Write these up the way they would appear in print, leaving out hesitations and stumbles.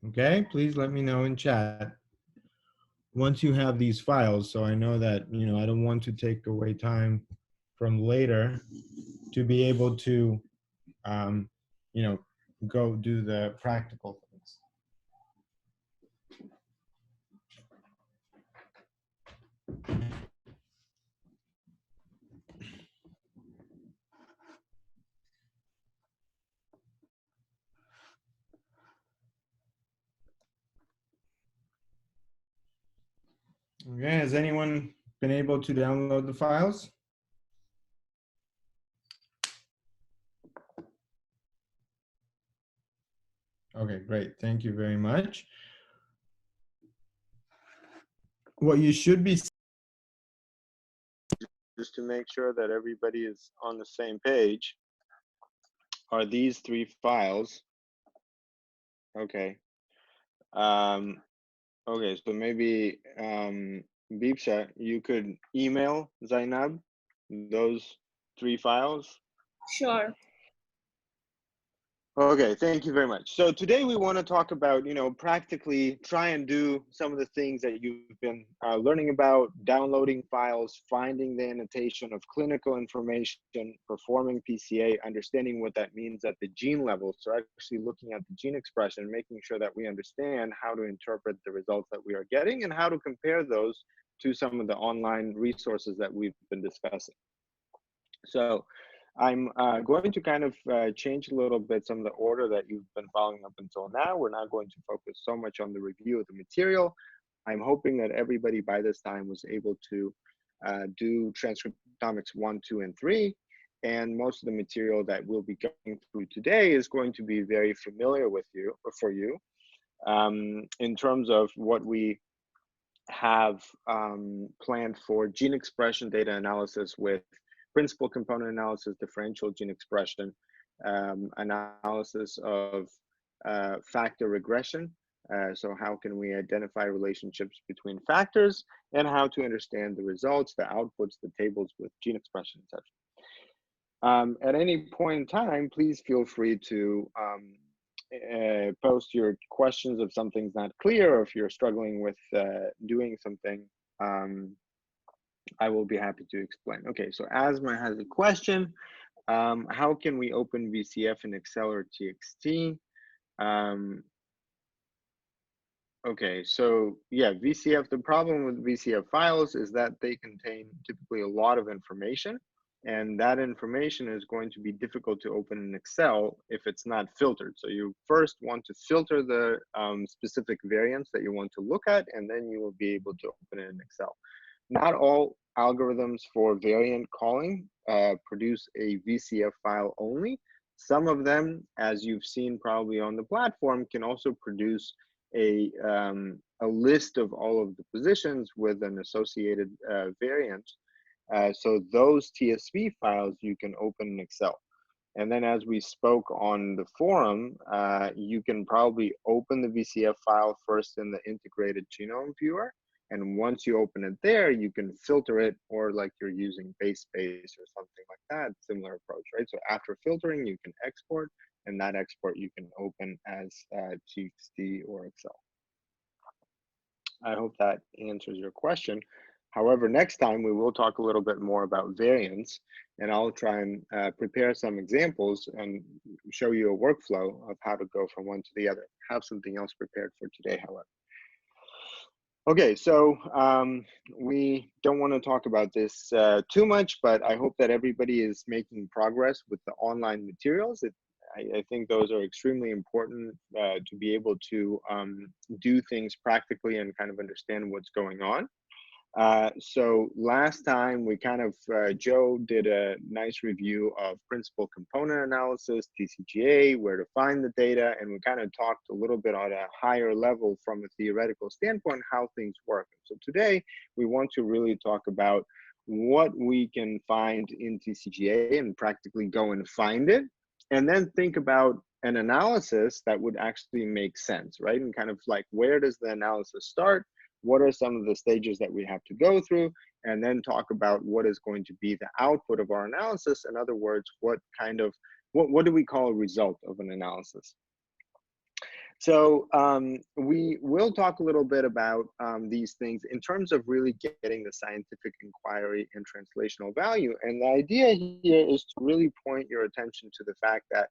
Okay, please let me know in chat once you have these files, so I know that, I don't want to take away time from later to be able to, um, you know, go do the practical things. Okay, has anyone been able to download the files? Okay, great. Thank you very much. What you should be, just to make sure that everybody is on the same page, are these three files. Okay. Okay, so maybe Beepsha, you could email Zainab those three files. Sure. Okay, thank you very much. So today we want to talk about, practically try and do some of the things that you've been learning about: downloading files, finding the annotation of clinical information, performing PCA, understanding what that means at the gene level. So actually looking at the gene expression, making sure that we understand how to interpret the results that we are getting and how to compare those to some of the online resources that we've been discussing. So I'm going to kind of change a little bit some of the order that you've been following up until now. We're not going to focus so much on the review of the material. I'm hoping that everybody by this time was able to do transcriptomics 1, 2, and 3. And most of the material that we'll be going through today is going to be very familiar with you, or for you, in terms of what we have planned for gene expression data analysis with principal component analysis, differential gene expression, analysis of factor regression. So how can we identify relationships between factors, and how to understand the results, the outputs, the tables with gene expression, etc. At any point in time, please feel free to post your questions if something's not clear, or if you're struggling with doing something. I will be happy to explain. Okay, so Asma has a question. How can we open VCF in Excel or TXT? Okay, so yeah, VCF, the problem with VCF files is that they contain typically a lot of information, and that information is going to be difficult to open in Excel if it's not filtered. So you first want to filter the specific variants that you want to look at, and then you will be able to open it in Excel. Not all algorithms for variant calling produce a VCF file only. Some of them, as you've seen probably on the platform, can also produce a list of all of the positions with an associated variant. So those TSV files you can open in Excel. And then as we spoke on the forum, you can probably open the VCF file first in the integrated genome viewer. And once you open it there, you can filter it, or like you're using base space or something like that, similar approach, right? So after filtering, you can export, and that export you can open as TXT or Excel. I hope that answers your question. However, next time we will talk a little bit more about variants, and I'll try and prepare some examples and show you a workflow of how to go from one to the other. Have something else prepared for today, however. Okay, so we don't want to talk about this too much, but I hope that everybody is making progress with the online materials. I think those are extremely important to be able to do things practically and kind of understand what's going on. So last time we kind of, Joe did a nice review of principal component analysis, TCGA, where to find the data, and we kind of talked a little bit on a higher level from a theoretical standpoint, how things work. So today we want to really talk about what we can find in TCGA and practically go and find it, and then think about an analysis that would actually make sense, right? And kind of like, where does the analysis start? What are some of the stages that we have to go through, and then talk about what is going to be the output of our analysis. In other words, what do we call a result of an analysis? So we will talk a little bit about these things in terms of really getting the scientific inquiry and translational value. And the idea here is to really point your attention to the fact that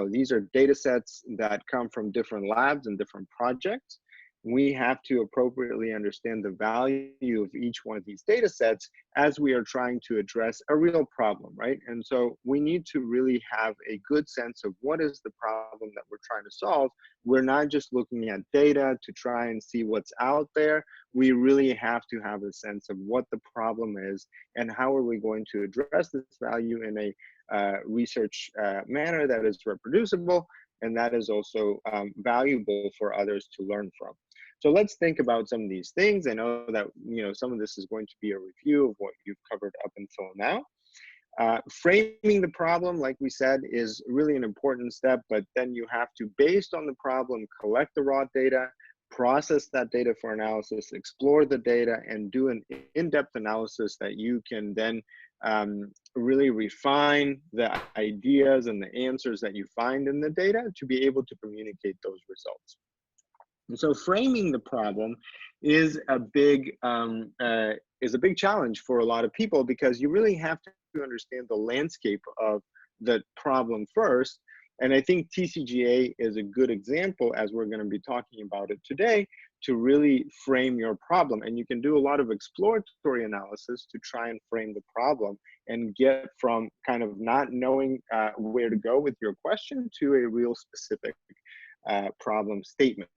these are data sets that come from different labs and different projects. We have to appropriately understand the value of each one of these data sets as we are trying to address a real problem, right? And so we need to really have a good sense of what is the problem that we're trying to solve. We're not just looking at data to try and see what's out there. We really have to have a sense of what the problem is and how are we going to address this value in a research manner that is reproducible and that is also valuable for others to learn from. So let's think about some of these things. I know that some of this is going to be a review of what you've covered up until now. Framing the problem, like we said, is really an important step, but then you have to, based on the problem, collect the raw data, process that data for analysis, explore the data, and do an in-depth analysis that you can then really refine the ideas and the answers that you find in the data to be able to communicate those results. And so framing the problem is a big challenge for a lot of people because you really have to understand the landscape of the problem first. And I think TCGA is a good example, as we're going to be talking about it today, to really frame your problem. And you can do a lot of exploratory analysis to try and frame the problem and get from kind of not knowing where to go with your question to a real specific problem statement.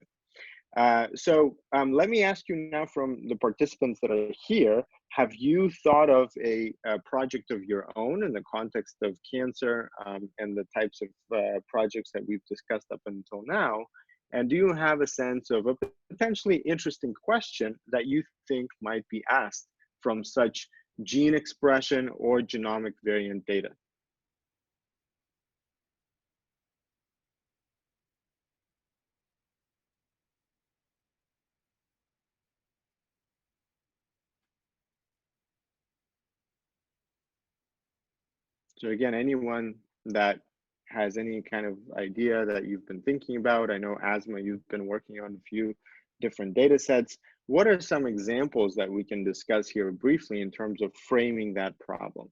So let me ask you now from the participants that are here, have you thought of a project of your own in the context of cancer and the types of projects that we've discussed up until now? And do you have a sense of a potentially interesting question that you think might be asked from such gene expression or genomic variant data? So again, anyone that has any kind of idea that you've been thinking about, I know asthma, you've been working on a few different data sets. What are some examples that we can discuss here briefly in terms of framing that problem?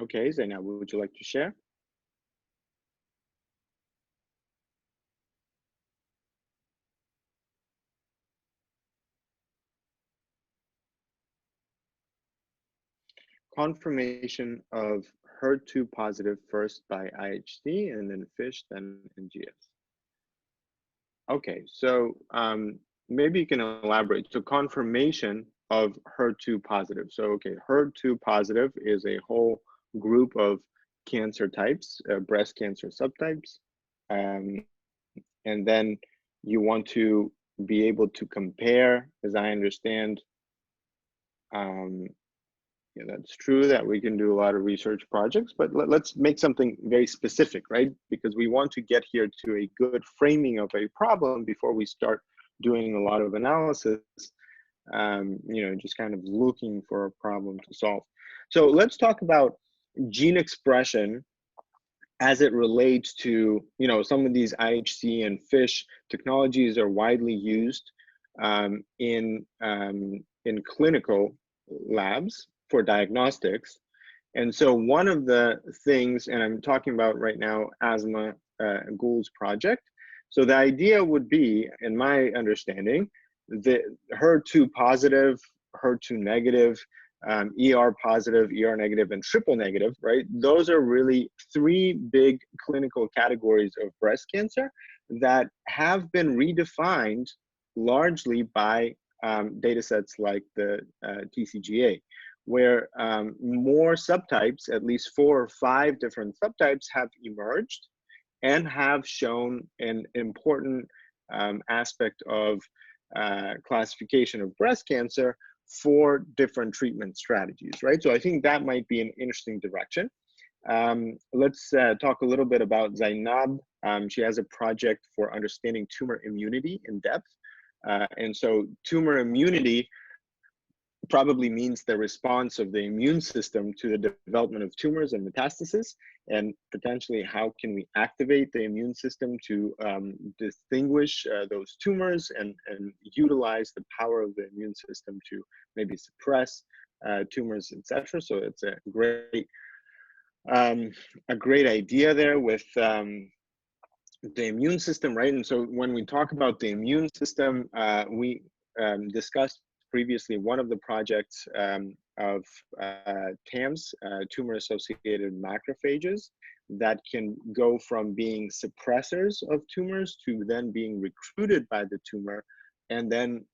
Okay, Zainab, would you like to share? Confirmation of HER2 positive first by IHC and then FISH, then NGS. Okay, so maybe you can elaborate. So confirmation of HER2 positive. So okay, HER2 positive is a whole group of cancer types, breast cancer subtypes. Um, and then you want to be able to compare, as I understand, um, yeah, that's true that we can do a lot of research projects, but let's make something very specific, right? Because we want to get here to a good framing of a problem before we start doing a lot of analysis, just kind of looking for a problem to solve. So let's talk about gene expression as it relates to, some of these IHC and FISH technologies are widely used in clinical labs for diagnostics. And so one of the things, and I'm talking about right now, asthma Gould's project. So the idea would be, in my understanding, the HER2 positive, HER2 negative, ER positive, ER negative, and triple negative, right? Those are really three big clinical categories of breast cancer that have been redefined largely by data sets like the TCGA, where more subtypes, at least 4 or 5 different subtypes, have emerged and have shown an important aspect of classification of breast cancer for different treatment strategies, right? So I think that might be an interesting direction. Let's talk a little bit about Zainab. She has a project for understanding tumor immunity in depth. And so tumor immunity probably means the response of the immune system to the development of tumors and metastasis, and potentially how can we activate the immune system to distinguish those tumors and utilize the power of the immune system to maybe suppress tumors, etc. So it's a great idea there with the immune system, right? And so when we talk about the immune system, we discussed previously one of the projects of TAMs, tumor-associated macrophages, that can go from being suppressors of tumors to then being recruited by the tumor and then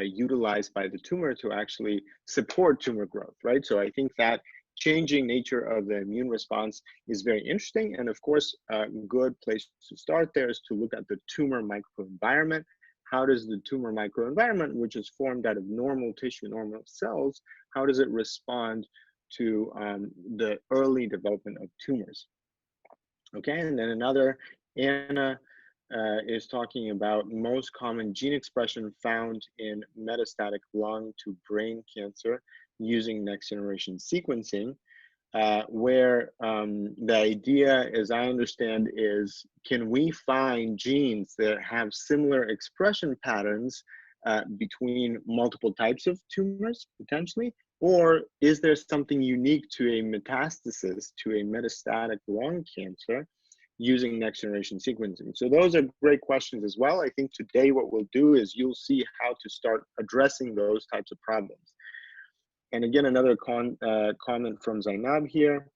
utilized by the tumor to actually support tumor growth, right? So I think that changing nature of the immune response is very interesting. And of course, a good place to start there is to look at the tumor microenvironment. How does the tumor microenvironment, which is formed out of normal tissue, normal cells, how does it respond to the early development of tumors? Okay, and then Anna is talking about most common gene expression found in metastatic lung to brain cancer using next generation sequencing, where the idea, as I understand, is can we find genes that have similar expression patterns between multiple types of tumors, potentially? Or is there something unique to a metastasis, to a metastatic lung cancer, using next generation sequencing? So those are great questions as well. I think today what we'll do is you'll see how to start addressing those types of problems. And again, another comment from Zainab here.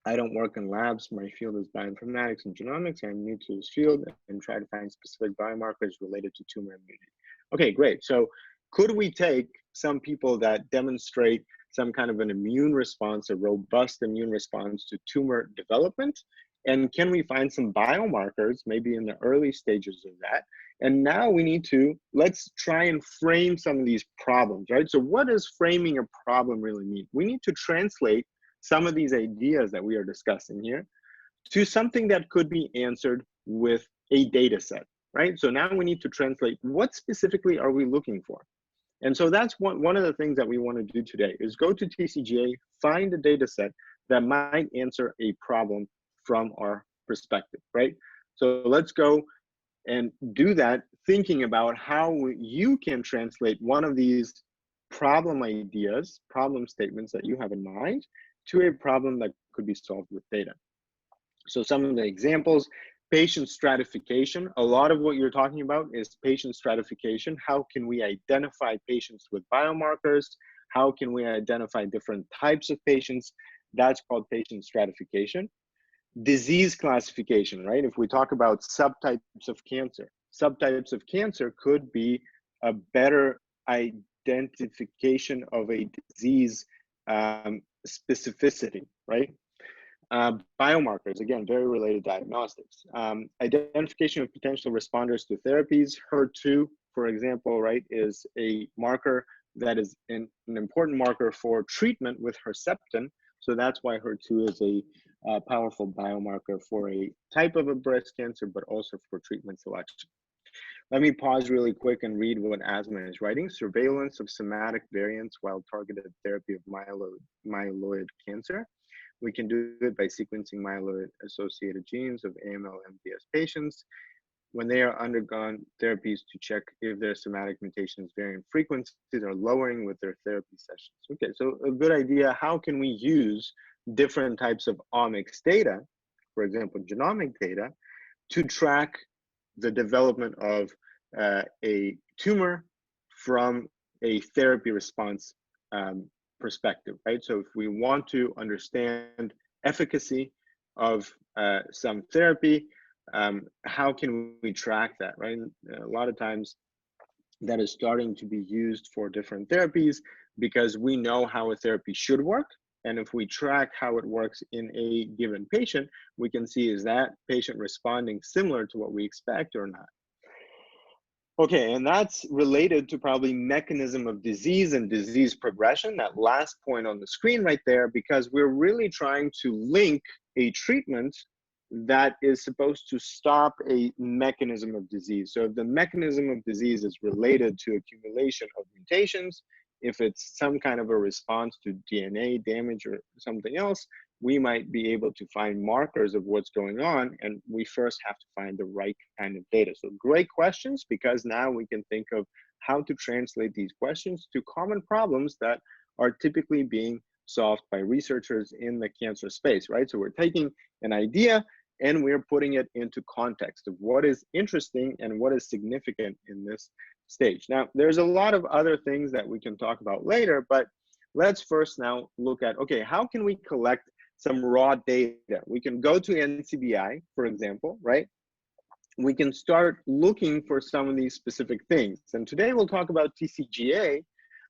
I don't work in labs. My field is bioinformatics and genomics. I'm new to this field and try to find specific biomarkers related to tumor immunity. Okay, great. So could we take some people that demonstrate some kind of an immune response, a robust immune response to tumor development? And can we find some biomarkers, maybe in the early stages of that? And now we need to, let's try and frame some of these problems, right? So what does framing a problem really mean? We need to translate some of these ideas that we are discussing here to something that could be answered with a data set, right? So now we need to translate what specifically are we looking for? And so that's one of the things that we want to do today is go to TCGA, find a data set that might answer a problem from our perspective, right? So let's go and do that thinking about how you can translate one of these problem ideas, problem statements that you have in mind to a problem that could be solved with data. So some of the examples, patient stratification. A lot of what you're talking about is patient stratification. How can we identify patients with biomarkers? How can we identify different types of patients? That's called patient stratification. Disease classification, right? If we talk about subtypes of cancer could be a better identification of a disease specificity, right? Biomarkers, again, very related diagnostics. Identification of potential responders to therapies. HER2, for example, right, is a marker that is an important marker for treatment with Herceptin. So that's why HER2 is a powerful biomarker for a type of a breast cancer, but also for treatment selection. Let me pause really quick and read what Asma is writing. Surveillance of somatic variants while targeted therapy of myeloid cancer. We can do it by sequencing myeloid-associated genes of AML MDS patients when they are undergone therapies to check if their somatic mutations variant frequencies are lowering with their therapy sessions. Okay, so a good idea, how can we use different types of omics data, for example, genomic data, to track the development of a tumor from a therapy response perspective, right? So if we want to understand efficacy of some therapy, how can we track that, right? A lot of times that is starting to be used for different therapies because we know how a therapy should work. And if we track how it works in a given patient, we can see, is that patient responding similar to what we expect or not? Okay, and that's related to probably mechanism of disease and disease progression, that last point on the screen right there, because we're really trying to link a treatment that is supposed to stop a mechanism of disease. So if the mechanism of disease is related to accumulation of mutations, if it's some kind of a response to DNA damage or something else, we might be able to find markers of what's going on, and we first have to find the right kind of data. So great questions, because now we can think of how to translate these questions to common problems that are typically being solved by researchers in the cancer space, right? So we're taking an idea and we're putting it into context of what is interesting and what is significant in this stage. Now, there's a lot of other things that we can talk about later, but let's first now look at, okay, how can we collect some raw data? We can go to NCBI, for example, right? We can start looking for some of these specific things. And today we'll talk about TCGA,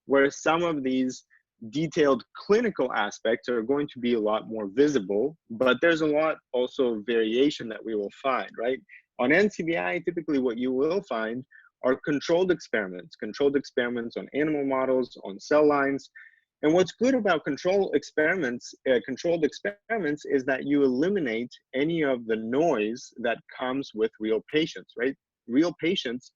where some of these detailed clinical aspects are going to be a lot more visible, but there's a lot also of variation that we will find, right? On NCBI, typically what you will find are controlled experiments on animal models, on cell lines. And what's good about controlled experiments is that you eliminate any of the noise that comes with real patients, right? Real patients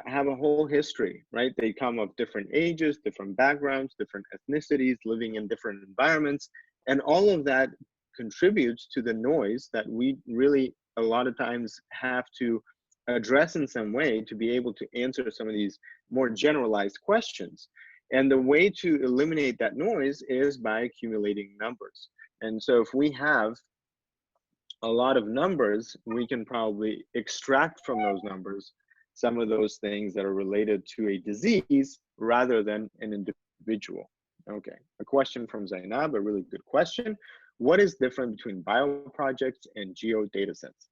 have a whole history, right? They come of different ages, different backgrounds, different ethnicities, living in different environments. And all of that contributes to the noise that we really, a lot of times, have to address in some way to be able to answer some of these more generalized questions. And the way to eliminate that noise is by accumulating numbers. And so if we have a lot of numbers, we can probably extract from those numbers some of those things that are related to a disease rather than an individual. Okay, a question from Zainab, a really good question. What is different between bioprojects and geodatasets?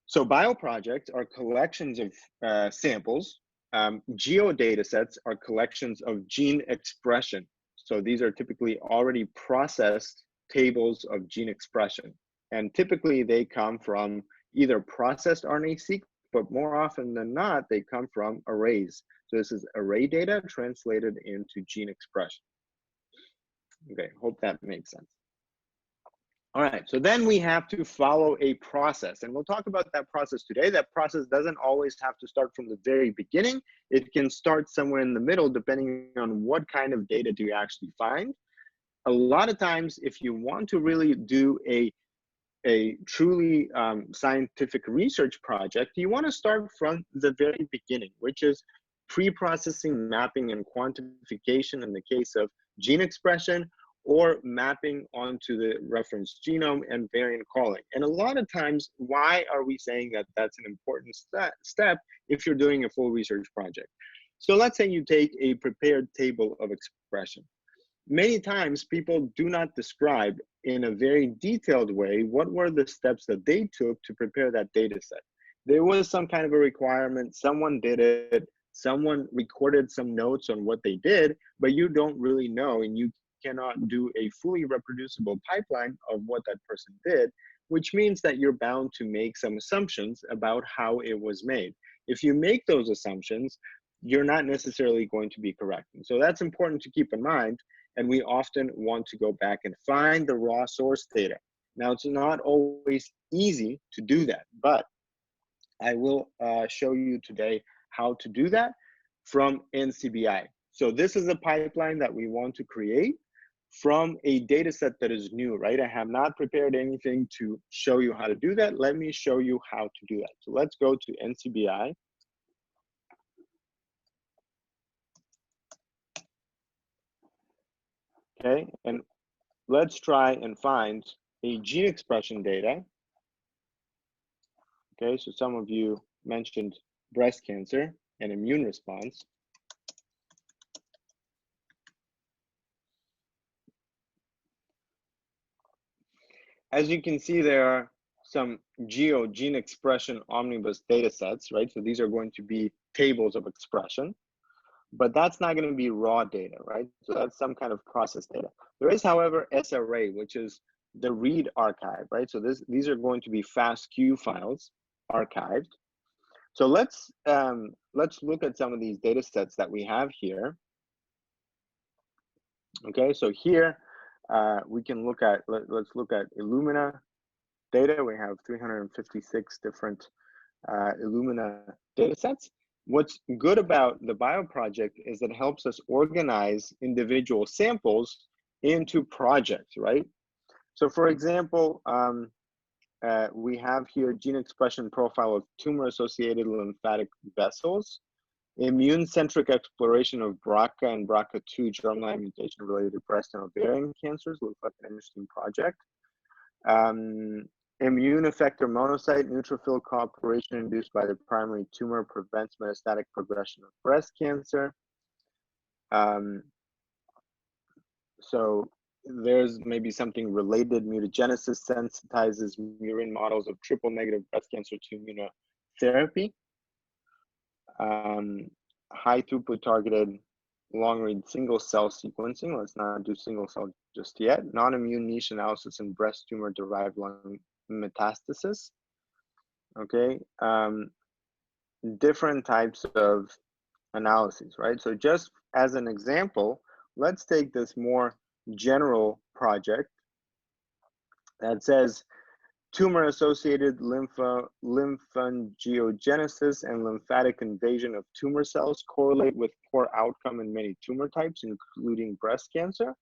So bioprojects are collections of samples. Geodatasets are collections of gene expression. So these are typically already processed tables of gene expression. And typically they come from either processed RNA-seq, but more often than not, they come from arrays. So this is array data translated into gene expression. Okay, hope that makes sense. All right, so then we have to follow a process, and we'll talk about that process today. That process doesn't always have to start from the very beginning. It can start somewhere in the middle, depending on what kind of data do you actually find. A lot of times, if you want to really do a truly scientific research project, you want to start from the very beginning, which is pre-processing, mapping, and quantification in the case of gene expression, or mapping onto the reference genome and variant calling. And a lot of times, why are we saying that that's an important step if you're doing a full research project? So let's say you take a prepared table of expression. Many times people do not describe in a very detailed way what were the steps that they took to prepare that data set. There was some kind of a requirement, someone did it, someone recorded some notes on what they did, but you don't really know, and you cannot do a fully reproducible pipeline of what that person did, which means that you're bound to make some assumptions about how it was made. If you make those assumptions, you're not necessarily going to be correct. And so that's important to keep in mind. And we often want to go back and find the raw source data. Now, it's not always easy to do that, but I will show you today how to do that from NCBI. So this is a pipeline that we want to create from a data set that is new, right? I have not prepared anything to show you how to do that. Let me show you how to do that. So let's go to NCBI. Okay, and let's try and find a gene expression data. Okay, so some of you mentioned breast cancer and immune response. As you can see, there are some gene expression omnibus data sets, right? So these are going to be tables of expression, but that's not going to be raw data, right? So that's some kind of process data. There is, however, SRA, which is the read archive, right? So these are going to be FASTQ files archived. So let's look at some of these data sets that we have here. Okay, so here we can look at, let's look at Illumina data. We have 356 different Illumina data sets. What's good about the bioproject is it helps us organize individual samples into projects, right? So for example, we have here gene expression profile of tumor-associated lymphatic vessels, immune-centric exploration of BRCA and BRCA2 germline mutation-related breast and ovarian cancers. Looks like an interesting project. Immune effector monocyte neutrophil cooperation induced by the primary tumor prevents metastatic progression of breast cancer. So there's maybe something related. Mutagenesis sensitizes murine models of triple negative breast cancer to immunotherapy. High throughput targeted long read single cell sequencing. Let's not do single cell just yet. Non-immune niche analysis in breast tumor derived lung metastasis. Okay. Different types of analyses, right? So just as an example, let's take this more general project that says tumor-associated lymphangiogenesis and lymphatic invasion of tumor cells correlate with poor outcome in many tumor types, including breast cancer.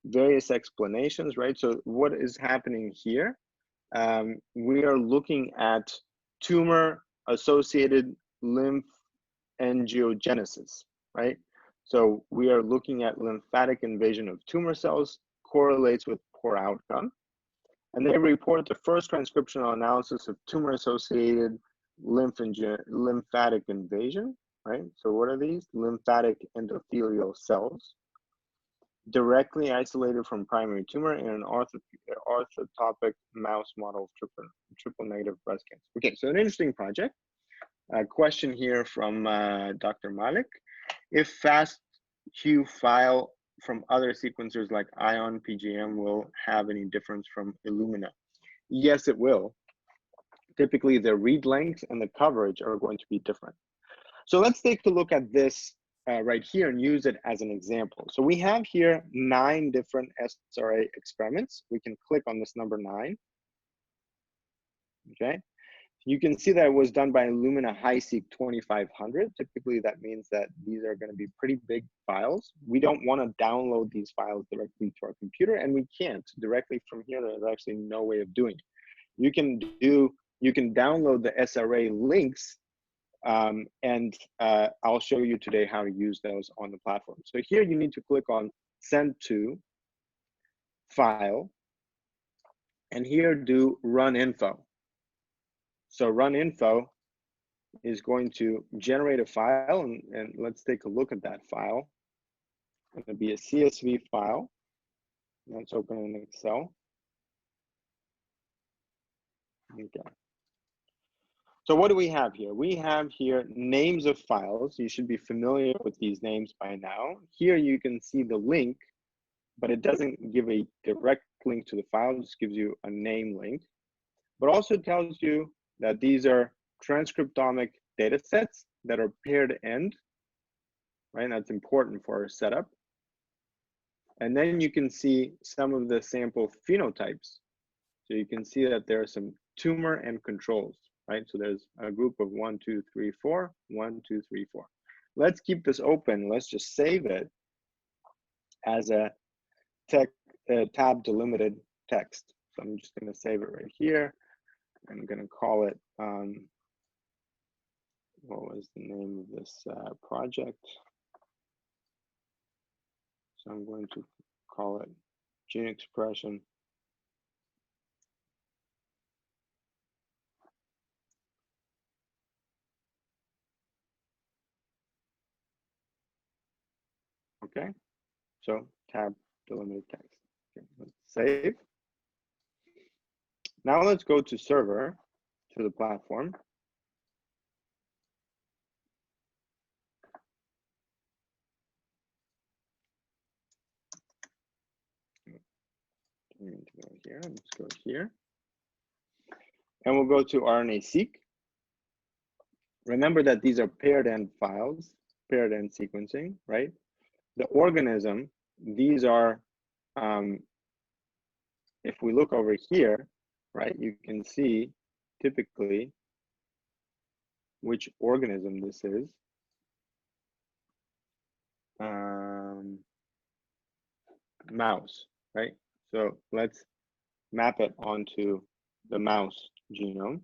Various explanations, right? So what is happening here? We are looking at tumor-associated lymphangiogenesis, right? So we are looking at lymphatic invasion of tumor cells correlates with poor outcome. And they report the first transcriptional analysis of tumor-associated lymphatic invasion, right? So what are these? Lymphatic endothelial cells, directly isolated from primary tumor in an orthotopic mouse model of triple negative breast cancer. Okay, so an interesting project. A question here from Dr. Malik. If FastQ file from other sequencers like ION PGM will have any difference from Illumina? Yes, it will. Typically, the read length and the coverage are going to be different. So let's take a look at this right here and use it as an example. So we have here 9 different SRA experiments. We can click on this number 9. Okay. You can see that it was done by Illumina HiSeq 2500. Typically, that means that these are going to be pretty big files. We don't want to download these files directly to our computer, and we can't directly from here. There's actually no way of doing it. You can download the SRA links, and I'll show you today how to use those on the platform. So here you need to click on Send to, File, and here do Run Info. So Run Info is going to generate a file, and let's take a look at that file. It's going to be a CSV file. Let's open in Excel. Okay. So what do we have here? We have here names of files. You should be familiar with these names by now. Here you can see the link, but it doesn't give a direct link to the file. It just gives you a name link, but also tells you that these are transcriptomic data sets that are paired end, right? That's important for our setup. And then you can see some of the sample phenotypes. So you can see that there are some tumor and controls, right? So there's a group of 1, 2, 3, 4, 1, 2, 3, 4. Let's keep this open. Let's just save it as a tab delimited text. So I'm just going to save it right here. I'm going to call it, what was the name of this project? So I'm going to call it gene expression. Okay, so tab delimited text. Okay, let's save. Now let's go to server, to the platform. I need to go here. Let's go here. And we'll go to RNA-seq. Remember that these are paired end files, paired end sequencing, right? The organism, these are, if we look over here, right? You can see typically which organism this is. Mouse, right? So let's map it onto the mouse genome.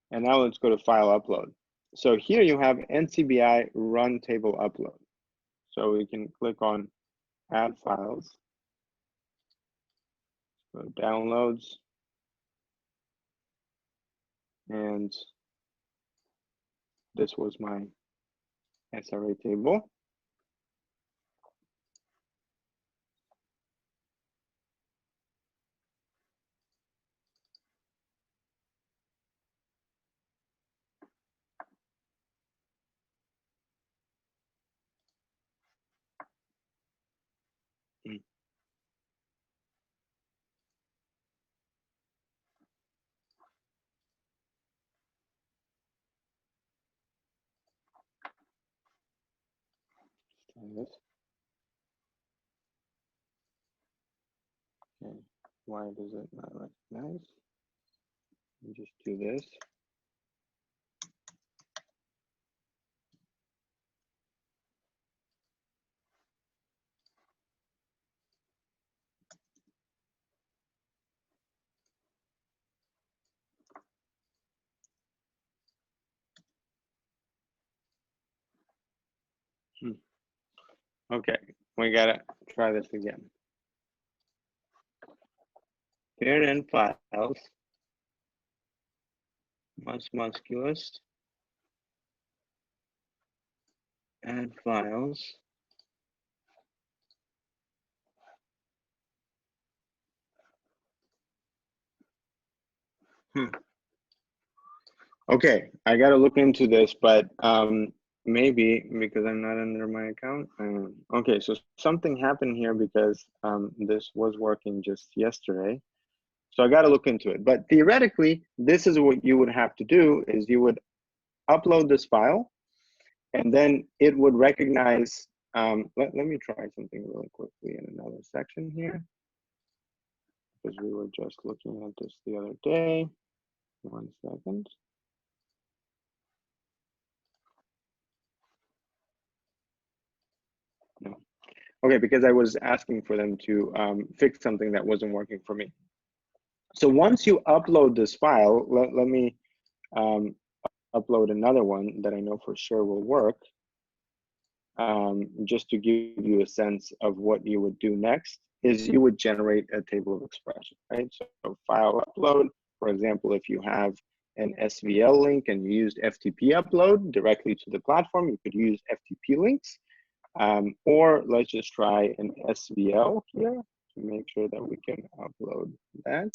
And now let's go to file upload. So here you have NCBI run table upload. So we can click on add files, go to downloads, and this was my SRA table. Okay. Why does it not recognize? Let me just do this. Okay, we gotta try this again. Parent files, musculus, add files. Okay, I gotta look into this, but maybe because I'm not under my account. Okay, so something happened here because this was working just yesterday. So I gotta look into it. But theoretically, this is what you would have to do is you would upload this file and then it would recognize, let me try something really quickly in another section here because we were just looking at this the other day. 1 second. No. Okay, because I was asking for them to fix something that wasn't working for me. So once you upload this file, let me upload another one that I know for sure will work, just to give you a sense of what you would do next is you would generate a table of expression, right? So file upload, for example, if you have an SVL link and you used FTP upload directly to the platform, you could use FTP links. Or let's just try an SVL here to make sure that we can upload that.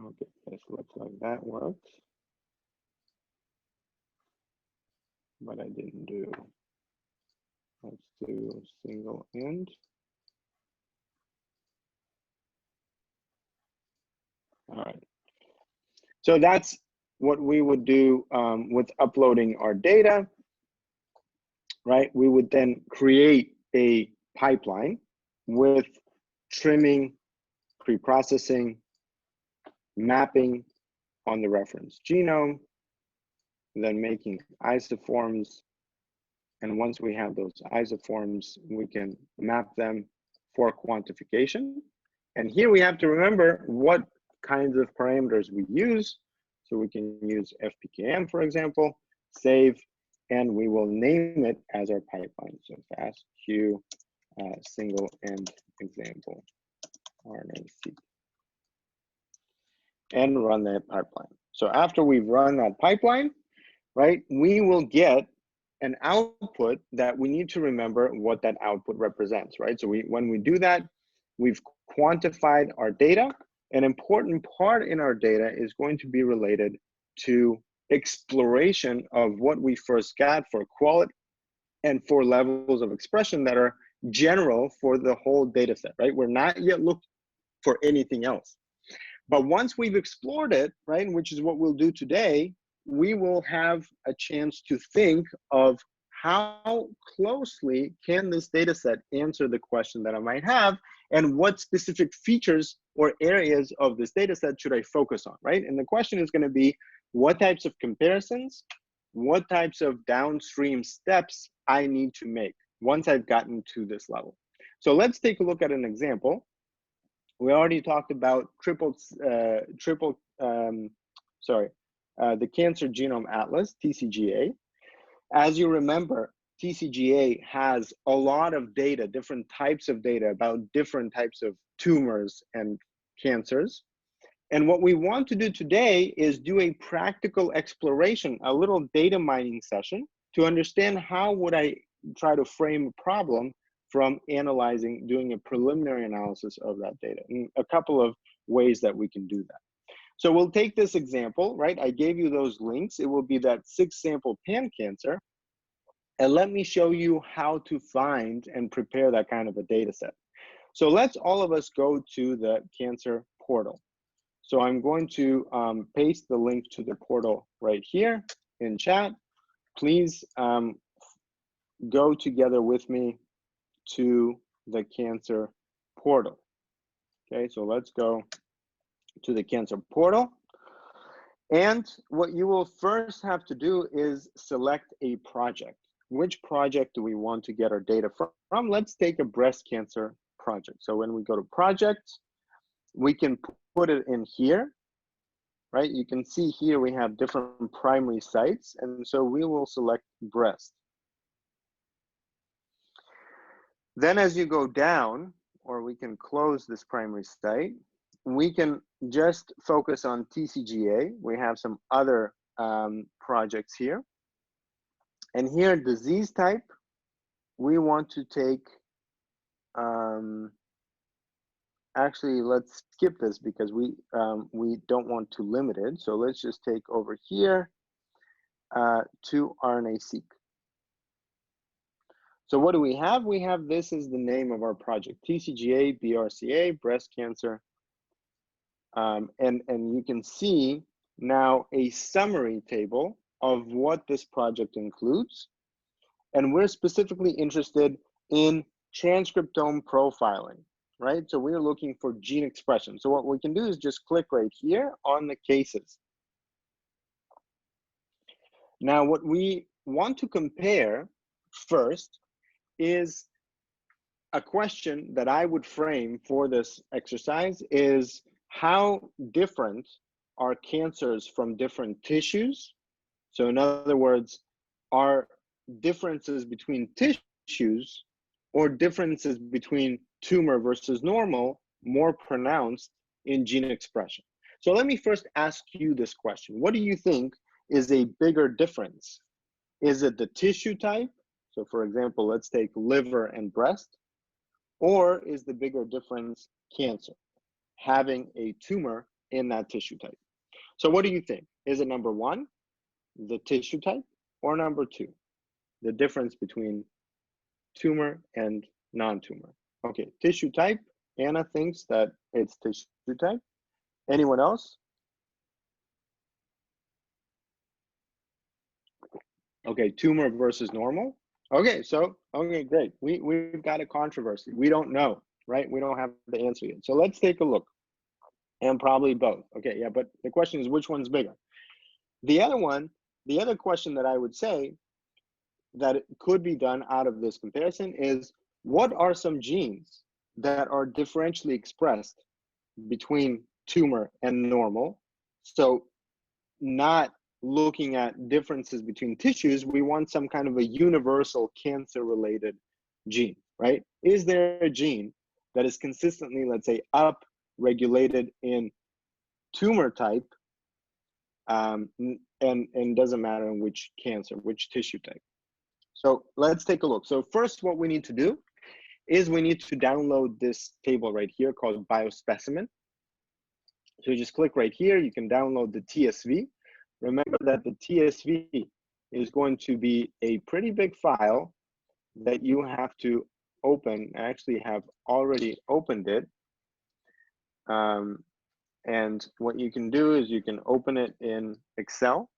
Okay, this looks like that works, but I didn't do. Let's do single end. All right. So that's what we would do with uploading our data, right? We would then create a pipeline with trimming, pre-processing, mapping on the reference genome, then making isoforms. And once we have those isoforms, we can map them for quantification. And here we have to remember what kinds of parameters we use. So we can use FPKM, for example, save, and we will name it as our pipeline. So FastQ single end example, RNA-seq, and run that pipeline. So after we've run that pipeline, right, we will get an output that we need to remember what that output represents, right? So when we do that, we've quantified our data. An important part in our data is going to be related to exploration of what we first got for quality and for levels of expression that are general for the whole data set, right? We're not yet looking for anything else. But once we've explored it, right, which is what we'll do today, we will have a chance to think of how closely can this data set answer the question that I might have, and what specific features or areas of this data set should I focus on, right? And the question is going to be what types of comparisons, what types of downstream steps I need to make once I've gotten to this level. So let's take a look at an example. We already talked about the Cancer Genome Atlas, TCGA. As you remember, TCGA has a lot of data, different types of data about different types of tumors and cancers. And what we want to do today is do a practical exploration, a little data mining session to understand how would I try to frame a problem from analyzing, doing a preliminary analysis of that data. And a couple of ways that we can do that. So we'll take this example, right? I gave you those links. It will be that 6-sample pan cancer. And let me show you how to find and prepare that kind of a data set. So let's all of us go to the cancer portal. So I'm going to paste the link to the portal right here in chat. Please go together with me to the cancer portal. Okay, so let's go to the cancer portal. And what you will first have to do is select a project. Which project do we want to get our data from? Let's take a breast cancer project. So when we go to projects, we can put it in here, right? You can see here we have different primary sites, and so we will select breast. Then as you go down, or we can close this primary site, we can just focus on TCGA. We have some other projects here. And here, disease type, we want to take, actually, let's skip this because we don't want to limit it. So let's just take over here to RNA-seq. So what do we have? We have, this is the name of our project, TCGA, BRCA, breast cancer. And you can see now a summary table of what this project includes. And we're specifically interested in transcriptome profiling, right? So we're looking for gene expression. So what we can do is just click right here on the cases. Now, what we want to compare first is a question that I would frame for this exercise is how different are cancers from different tissues? So in other words, are differences between tissues or differences between tumor versus normal more pronounced in gene expression? So let me first ask you this question. What do you think is a bigger difference? Is it the tissue type? So for example, let's take liver and breast. Or is the bigger difference cancer, having a tumor in that tissue type? So what do you think? Is it number one, the tissue type, or number two, the difference between tumor and non-tumor? Okay, tissue type. Anna thinks that it's tissue type. Anyone else? Okay, tumor versus normal. Okay, so, okay, great. We've got a controversy. We don't know, right? We don't have the answer yet. So let's take a look. And probably both. Okay, yeah, but the question is which one's bigger? The other question that I would say that could be done out of this comparison is what are some genes that are differentially expressed between tumor and normal? So not looking at differences between tissues, we want some kind of a universal cancer-related gene, right? Is there a gene that is consistently, let's say, up-regulated in tumor type, and doesn't matter in which cancer, which tissue type? So let's take a look. So first, what we need to do is we need to download this table right here called biospecimen. So you just click right here, you can download the TSV. Remember that the TSV is going to be a pretty big file that you have to open. I actually have already opened it. And what you can do is you can open it in Excel.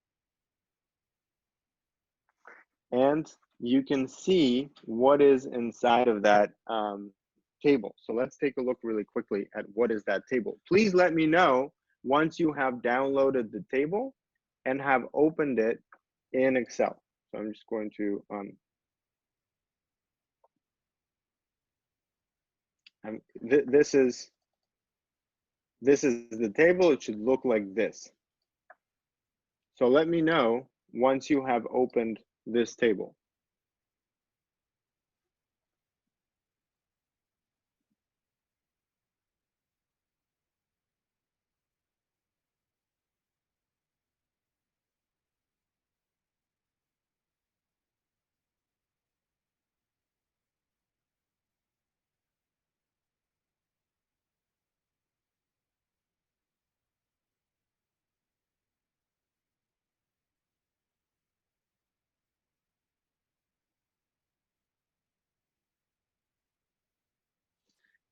and you can see what is inside of that table. So let's take a look really quickly at what is that table. Please let me know once you have downloaded the table and have opened it in Excel. So I'm just going to, this is the table. It should look like this. So let me know once you have opened this table.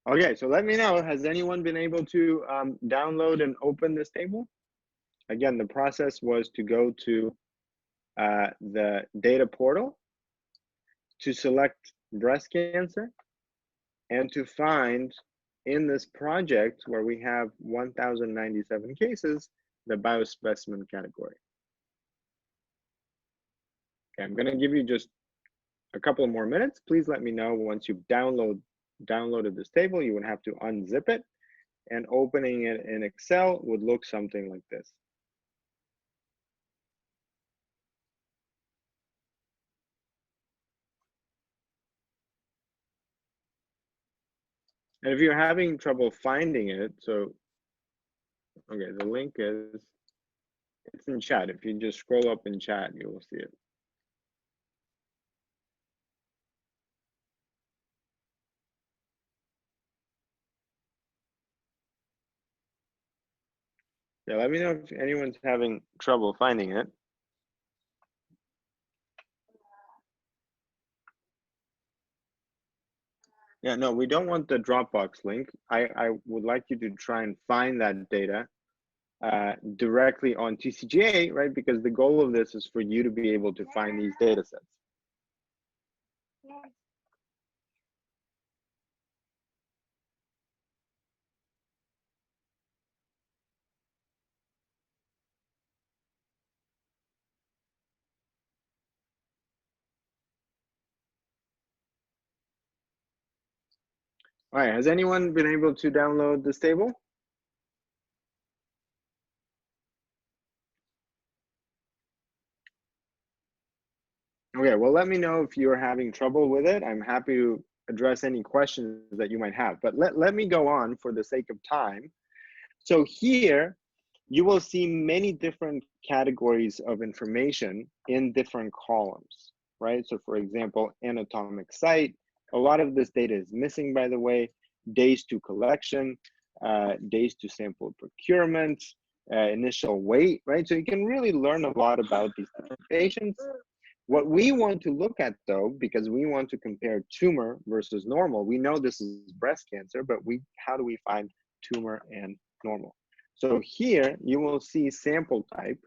Okay, so let me know, has anyone been able to download and open this table? Again, the process was to go to the data portal, to select breast cancer, and to find in this project where we have 1,097 cases, the biospecimen category. Okay, I'm gonna give you just a couple of more minutes. Please let me know once you've downloaded this table. You would have to unzip it, and opening it in Excel would look something like this. And if you're having trouble finding it, so, okay, the link is, it's in chat. If you just scroll up in chat, you will see it. Yeah, let me know if anyone's having trouble finding it. Yeah, no, we don't want the Dropbox link. I would like you to try and find that data directly on TCGA, right? Because the goal of this is for you to be able to find these data sets. All right, has anyone been able to download this table? Okay, well, let me know if you're having trouble with it. I'm happy to address any questions that you might have, but let me go on for the sake of time. So here, you will see many different categories of information in different columns, right? So for example, anatomic site, a lot of this data is missing, by the way, days to collection, days to sample procurement, initial weight, right? So you can really learn a lot about these different patients. What we want to look at though, because we want to compare tumor versus normal, we know this is breast cancer, but how do we find tumor and normal? So here you will see sample type.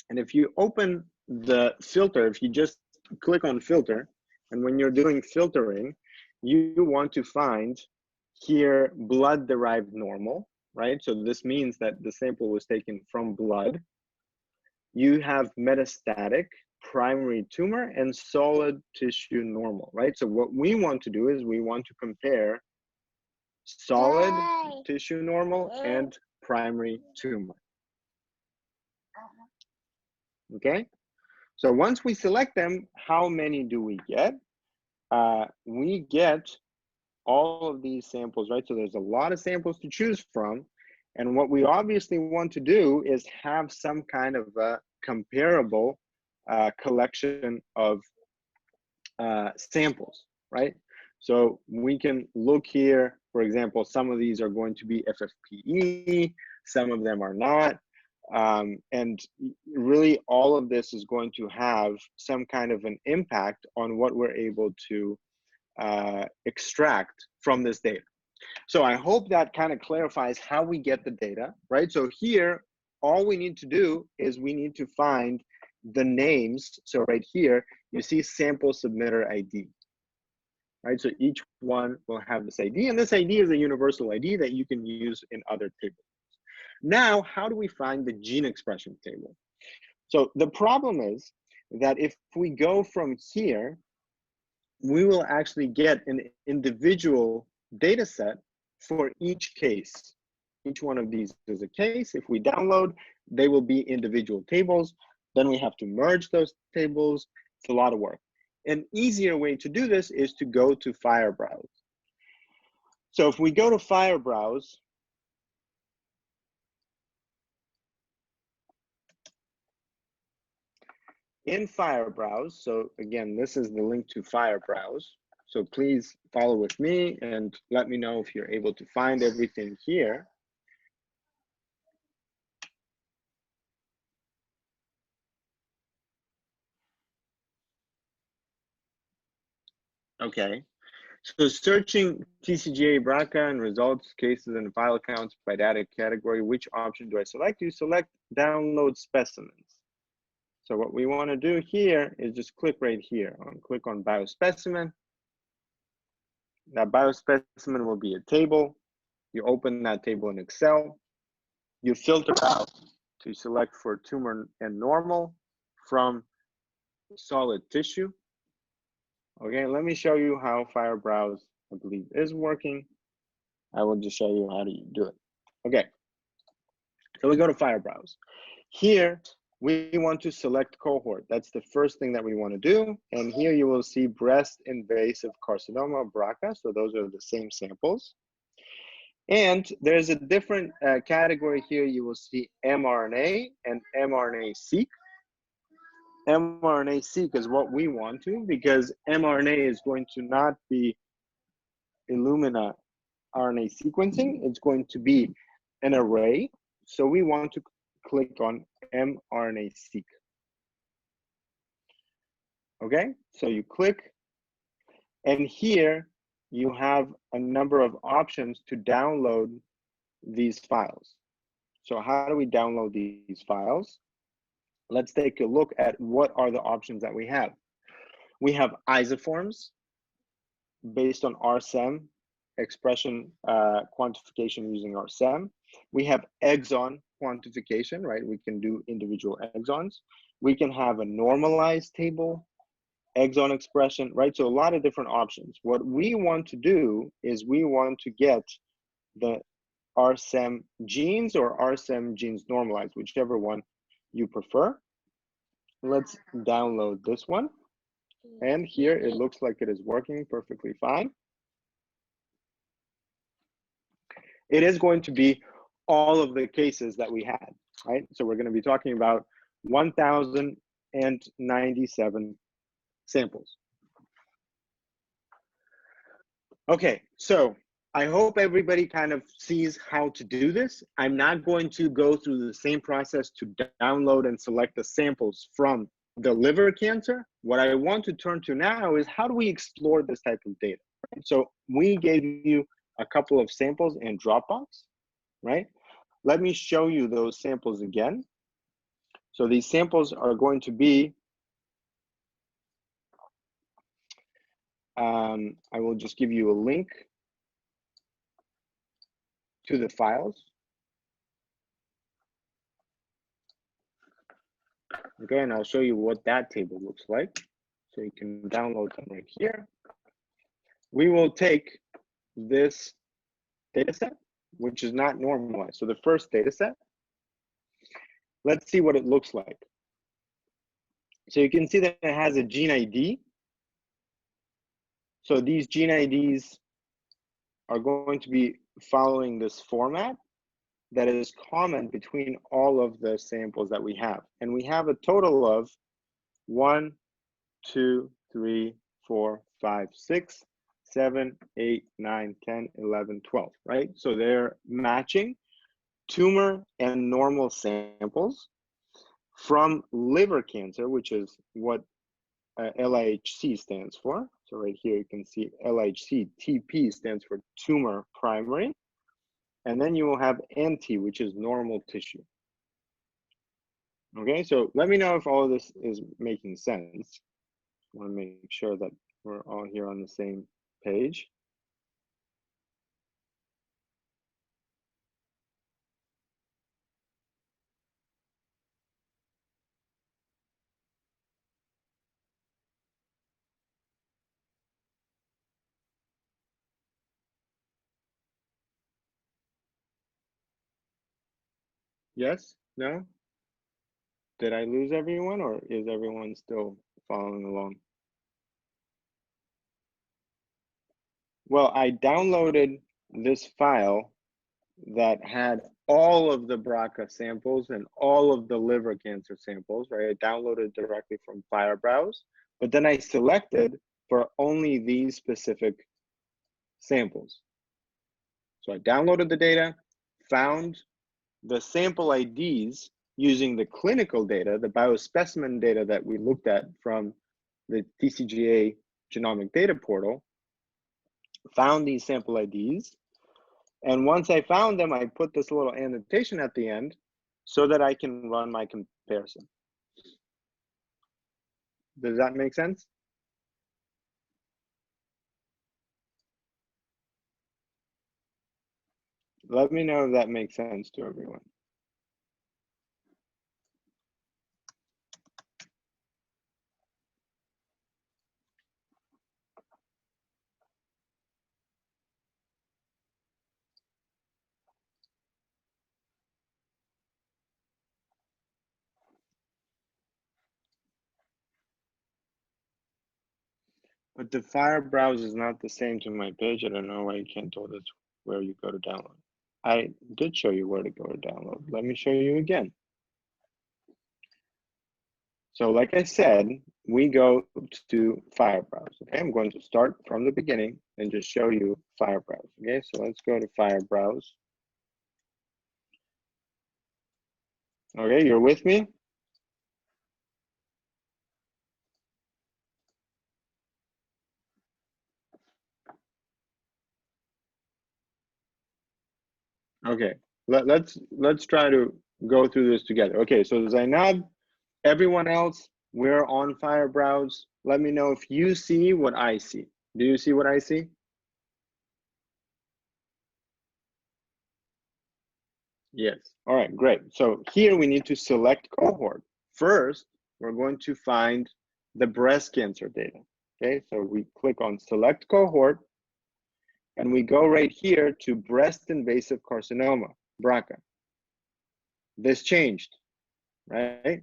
And if you open the filter, if you just click on filter, and when you're doing filtering, you want to find here blood derived normal, right? So this means that the sample was taken from blood. You have metastatic, primary tumor, and solid tissue normal, right? So what we want to do is we want to compare solid tissue normal and primary tumor. Okay, so once we select them, how many do we get? We get all of these samples, right? So there's a lot of samples to choose from. And what we obviously want to do is have some kind of a comparable collection of samples, right? So we can look here, for example, some of these are going to be FFPE, some of them are not. And really all of this is going to have some kind of an impact on what we're able to extract from this data. So I hope that kind of clarifies how we get the data, right? So here, all we need to do is we need to find the names. So right here, you see sample submitter ID, right? So each one will have this ID, and this ID is a universal ID that you can use in other tables. Now, how do we find the gene expression table? So the problem is that if we go from here, we will actually get an individual data set for each case. Each one of these is a case. If we download, they will be individual tables. Then we have to merge those tables. It's a lot of work. An easier way to do this is to go to Firebrowse. So if we go to Firebrowse, in Firebrowse, so again, this is the link to Firebrowse. So please follow with me and let me know if you're able to find everything here. Okay, so searching TCGA BRCA and results, cases, and file counts by data category, which option do I select? You select download specimens. So what we want to do here is just click right here, click on biospecimen. That biospecimen will be a table. You open that table in Excel. You filter out to select for tumor and normal from solid tissue. Okay, let me show you how Firebrowse, I believe, is working. I will just show you how to do it. Okay, so we go to Firebrowse. Here, we want to select cohort. That's the first thing that we want to do. And here you will see breast invasive carcinoma, BRCA. So those are the same samples. And there's a different category here. You will see mRNA and mRNA-seq. mRNA-seq is what we want to, because mRNA is going to not be Illumina RNA sequencing. It's going to be an array. So we want to click on mRNA-seq. Okay, so you click, and here you have a number of options to download these files. So how do we download these files? Let's take a look at what are the options that we have. We have isoforms based on RSEM, expression quantification using RSEM. We have exon quantification, right? We can do individual exons. We can have a normalized table, exon expression, right? So a lot of different options. What we want to do is we want to get the RSEM genes or RSEM genes normalized, whichever one you prefer. Let's download this one. And here it looks like it is working perfectly fine. It is going to be all of the cases that we had, right? So we're going to be talking about 1,097 samples. Okay, so I hope everybody kind of sees how to do this. I'm not going to go through the same process to download and select the samples from the liver cancer. What I want to turn to now is how do we explore this type of data? Right? So we gave you a couple of samples in Dropbox, right? Let me show you those samples again. So these samples are going to be, I will just give you a link to the files. Okay, and I'll show you what that table looks like. So you can download them right here. We will take this data set, which is not normalized. So the first data set, let's see what it looks like. So you can see that it has a gene ID. So these gene IDs are going to be following this format that is common between all of the samples that we have. And we have a total of 1, 2, 3, 4, 5, 6, 7, 8, 9, 10, 11, 12, right? So they're matching tumor and normal samples from liver cancer, which is what LIHC stands for. So right here you can see LIHC, TP stands for tumor primary. And then you will have NT, which is normal tissue. Okay, so let me know if all of this is making sense. I want to make sure that we're all here on the same page. Yes? No? Did I lose everyone or is everyone still following along? Well, I downloaded this file that had all of the BRCA samples and all of the liver cancer samples, right? I downloaded directly from Firebrowse, but then I selected for only these specific samples. So I downloaded the data, found the sample IDs using the clinical data, the biospecimen data that we looked at from the TCGA genomic data portal, found these sample IDs. And once I found them, I put this little annotation at the end so that I can run my comparison. Does that make sense? Let me know if that makes sense to everyone. But the Fire browser is not the same to my page. I don't know why you can't tell us where you go to download. I did show you where to go to download. Let me show you again. So like I said, we go to Firebrowse. Okay, I'm going to start from the beginning and just show you Firebrowse. Okay, so let's go to Firebrowse. Okay, you're with me? Okay, let's try to go through this together. Okay, so Zainab, everyone else, we're on Firebrowse. Let me know if you see what I see. Do you see what I see? Yes. All right, great. So here we need to select cohort. First, we're going to find the breast cancer data. Okay, so we click on select cohort and we go right here to breast invasive carcinoma, BRCA. This changed, right?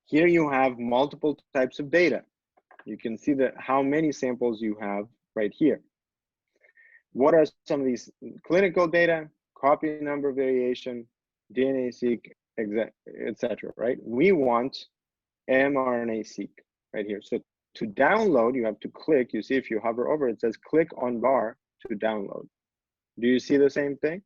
Here you have multiple types of data. You can see that how many samples you have right here. What are some of these clinical data, copy number variation, DNA-seq, etc., right? We want mRNA-seq right here. So to download, you have to click, you see if you hover over, it says click on bar to download. Do you see the same thing?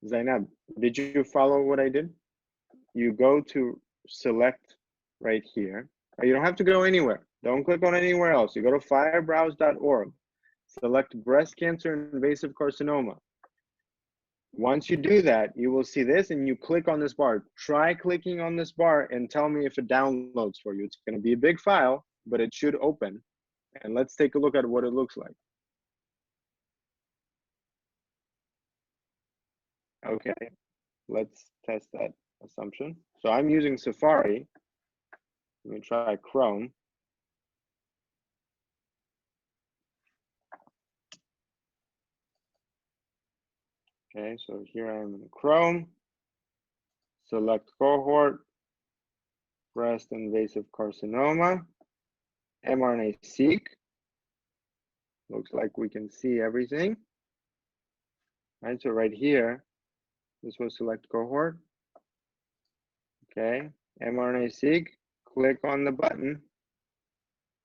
Zainab, did you follow what I did? You go to select right here. You don't have to go anywhere. Don't click on anywhere else. You go to firebrowse.org, select breast cancer invasive carcinoma. Once you do that, you will see this and you click on this bar. Try clicking on this bar and tell me if it downloads for you. It's going to be a big file, but it should open. And let's take a look at what it looks like. Okay, let's test that assumption. So I'm using Safari. Let me try Chrome. Okay, so here I am in Chrome. Select cohort, breast invasive carcinoma, mRNA-seq. Looks like we can see everything. Right, so right here, this was select cohort. Okay, mRNA-seq, click on the button,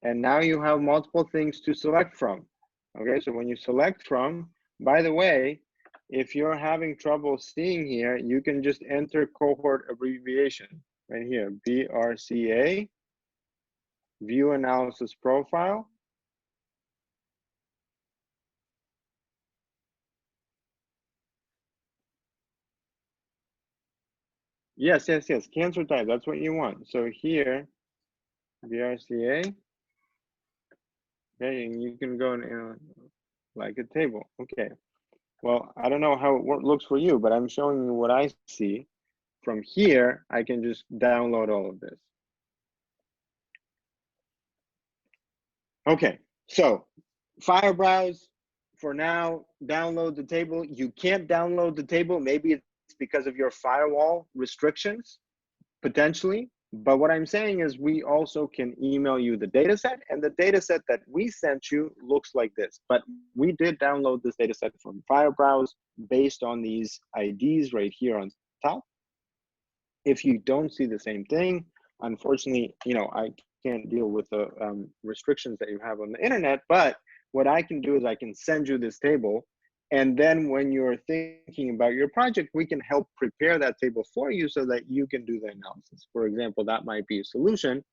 and now you have multiple things to select from. Okay, so when you select from, by the way, if you're having trouble seeing here, you can just enter cohort abbreviation right here, BRCA, view analysis profile. Yes, yes, yes, cancer type, that's what you want. So here, BRCA, okay, and you can go and like a table. Okay, well, I don't know how it looks for you, but I'm showing you what I see. From here, I can just download all of this. Okay, so file browse for now, download the table. You can't download the table. Maybe it's because of your firewall restrictions, potentially. But what I'm saying is we also can email you the data set, and the data set that we sent you looks like this. But we did download this data set from file browse based on these IDs right here on top. If you don't see the same thing, unfortunately, I can't deal with the restrictions that you have on the internet, but what I can do is I can send you this table. And then when you're thinking about your project, we can help prepare that table for you so that you can do the analysis. For example, that might be a solution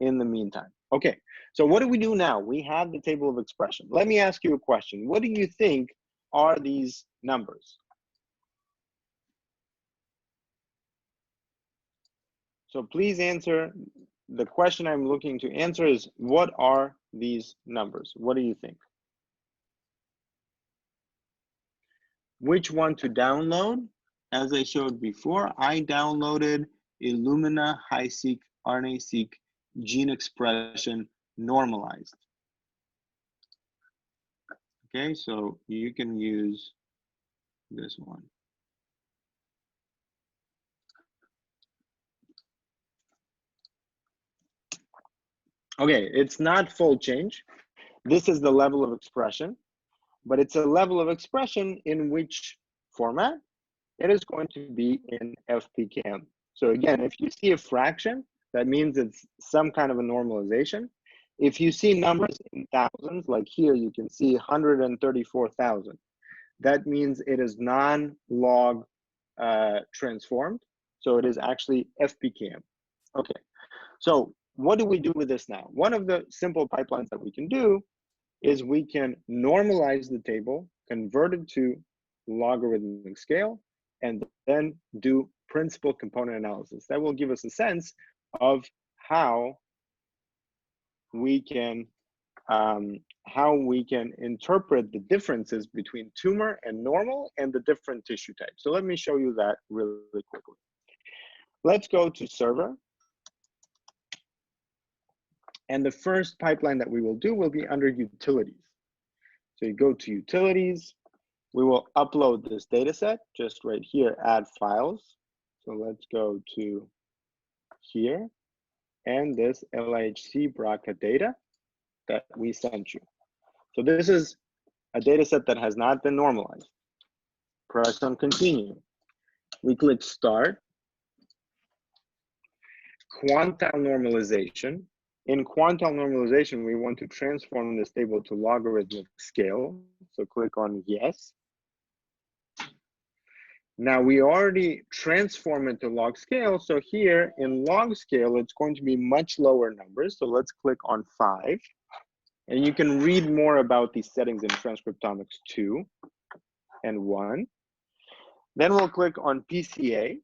in the meantime. Okay, so what do we do now? We have the table of expression. Let me ask you a question. What do you think are these numbers? So please answer. The question I'm looking to answer is, what are these numbers? What do you think? Which one to download? As I showed before, I downloaded Illumina HiSeq RNA-seq gene expression normalized. Okay, so you can use this one. Okay, it's not full change. This is the level of expression, but it's a level of expression in which format? It is going to be in FPKM. So again, if you see a fraction, that means it's some kind of a normalization. If you see numbers in thousands, like here you can see 134,000, that means it is non-log transformed. So it is actually FPKM. Okay, so what do we do with this now? One of the simple pipelines that we can do is we can normalize the table, convert it to logarithmic scale, and then do principal component analysis. That will give us a sense of how we can interpret the differences between tumor and normal and the different tissue types. So let me show you that really quickly. Let's go to server. And the first pipeline that we will do will be under utilities. So you go to utilities, we will upload this data set just right here, add files. So let's go to here and this LHC BRCA data that we sent you. So this is a data set that has not been normalized. Press on continue. We click start. Quantile normalization. In quantile normalization, we want to transform this table to logarithmic scale. So click on yes. Now we already transform it to log scale. So here in log scale, it's going to be much lower numbers. So let's click on 5. And you can read more about these settings in Transcriptomics 2 and 1. Then we'll click on PCA.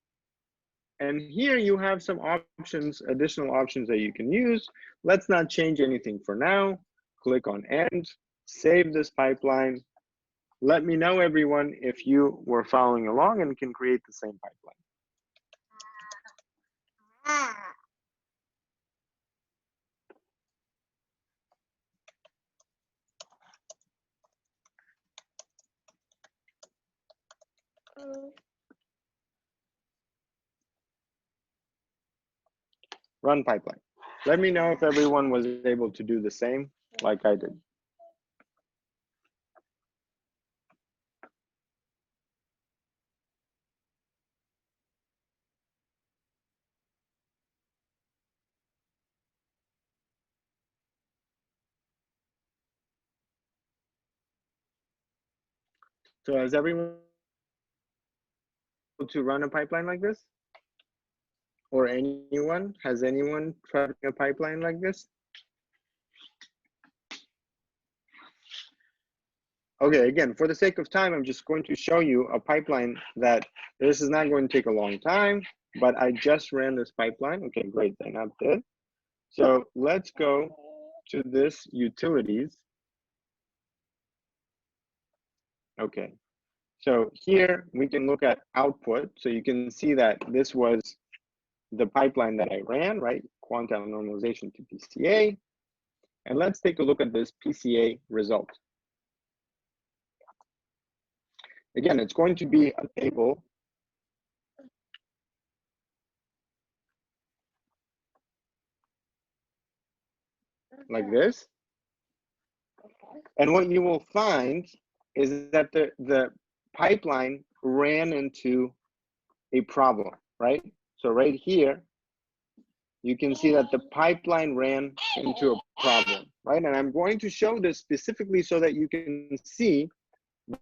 And here you have some options, additional options that you can use. Let's not change anything for now. Click on end, save this pipeline. Let me know, everyone, if you were following along and can create the same pipeline. Run pipeline. Let me know if everyone was able to do the same like I did. So has everyone able to run a pipeline like this? or anyone? Has anyone tried a pipeline like this? Okay, again, for the sake of time, I'm just going to show you a pipeline that this is not going to take a long time, but I just ran this pipeline. Okay, great, then I'm good. So let's go to this utilities. Okay, so here we can look at output. So you can see that this was the pipeline that I ran, right? Quantile normalization to PCA. And let's take a look at this PCA result. Again, it's going to be a table like this. And what you will find is that the pipeline ran into a problem, right? So right here, you can see that the pipeline ran into a problem, right? And I'm going to show this specifically so that you can see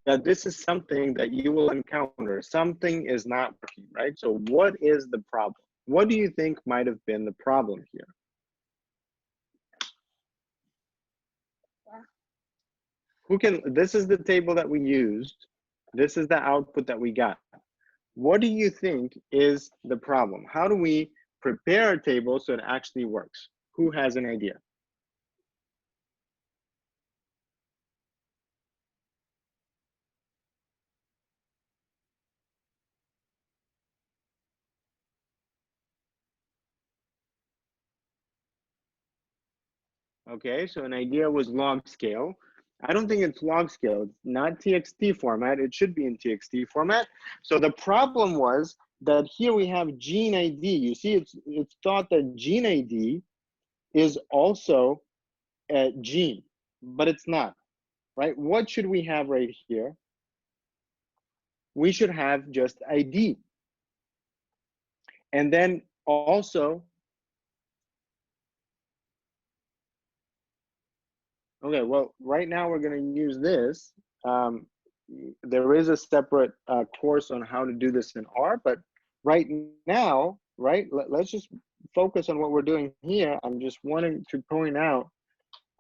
that this is something that you will encounter. Something is not working, right? So what is the problem? What do you think might have been the problem here? This is the table that we used. This is the output that we got. What do you think is the problem? How do we prepare a table so it actually works? Who has an idea? Okay, so an idea was log scale. I don't think it's log scale. It's not TXT format. It should be in TXT format. So the problem was that here we have gene ID. You see, it's thought that gene ID is also a gene, but it's not, right? What should we have right here? We should have just ID. And then also, okay, well, right now we're going to use this. Um, there is a separate course on how to do this in R, but right now, right, let's just focus on what we're doing here. I'm just wanting to point out